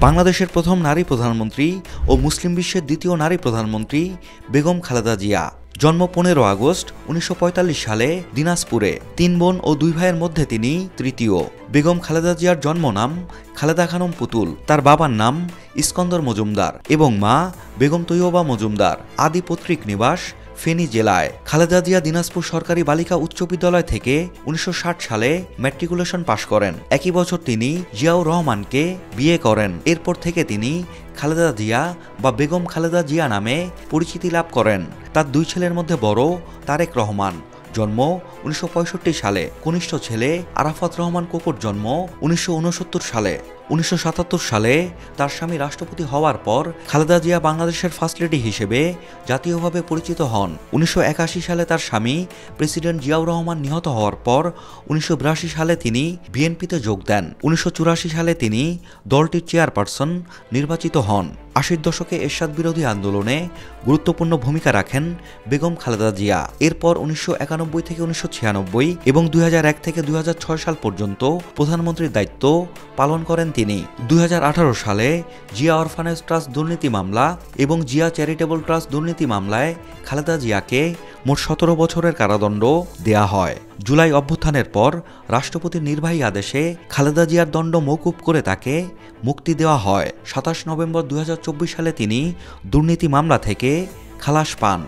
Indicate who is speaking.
Speaker 1: বাংলাদেশের প্রথম নারী প্রধানমন্ত্রী ও মুসলিম বিশ্বের দ্বিতীয় নারী প্রধানমন্ত্রী বেগম খালেদা জিয়া। জন্ম 15 আগস্ট 1945 সালে দিনাজপুরে। 3 বোন ও 2 ভাইয়ের মধ্যে তিনি তৃতীয়। বেগম খালেদা জিয়ার জন্ম নাম খালেদা খানম পুতুল। তার বাবার নাম ইস্কন্দর মজুমদার এবং মা বেগম তৈয়বা মজুমদার। আদি পৈতৃক নিবাস ফেনী জেলায়। খালেদা জিয়া দিনাজপুর সরকারি বালিকা উচ্চ বিদ্যালয় থেকে 1960 সালে ম্যাট্রিকুলেশন পাশ করেন। একই বছর তিনি জিয়াউর রহমানকে বিয়ে করেন। এরপর থেকে তিনি খালেদা জিয়া বা বেগম খালেদা জিয়া নামে পরিচিতি লাভ করেন। তার 2 ছেলের মধ্যে বড় তারেক রহমান, জন্ম 1965 সালে। কনিষ্ঠ ছেলে আরাফাত রহমান কোকোর জন্ম 1969 সালে। 1977 সালে তার স্বামী রাষ্ট্রপতি হওয়ার পর খালেদা জিয়া বাংলাদেশের ফার্স্ট লেডি হিসেবে জাতীয়ভাবে পরিচিত হন। 1981 সালে তার স্বামী প্রেসিডেন্ট জিয়াউর রহমান নিহত হওয়ার পর 1982 সালে তিনি বিএনপিতে যোগ দেন। 1984 সালে তিনি দলটির চেয়ারপারসন নির্বাচিত হন। 80-র দশকে এরশাদ বিরোধী আন্দোলনে গুরুত্বপূর্ণ ভূমিকা রাখেন বেগম খালেদা জিয়া। এরপর 1991 থেকে 1996 এবং 2001 থেকে 2006 সাল পর্যন্ত প্রধানমন্ত্রীর দায়িত্ব পালন করেন তিনি। 2018 সালে জিয়া অরফানেজ ট্রাস্ট দুর্নীতি মামলা এবং জিয়া চ্যারিটেবল ট্রাস্ট দুর্নীতি মামলায় খালেদা জিয়াকে মোট 17 বছরের কারাদণ্ড দেয়া হয়। জুলাই অভ্যুত্থানের পর রাষ্ট্রপতির নির্বাহী আদেশে খালেদা জিয়ার দণ্ড মওকুফ করে তাকে মুক্তি দেওয়া হয়। 27 নভেম্বর 2024 সালে তিনি দুর্নীতি মামলা থেকে খালাস পান।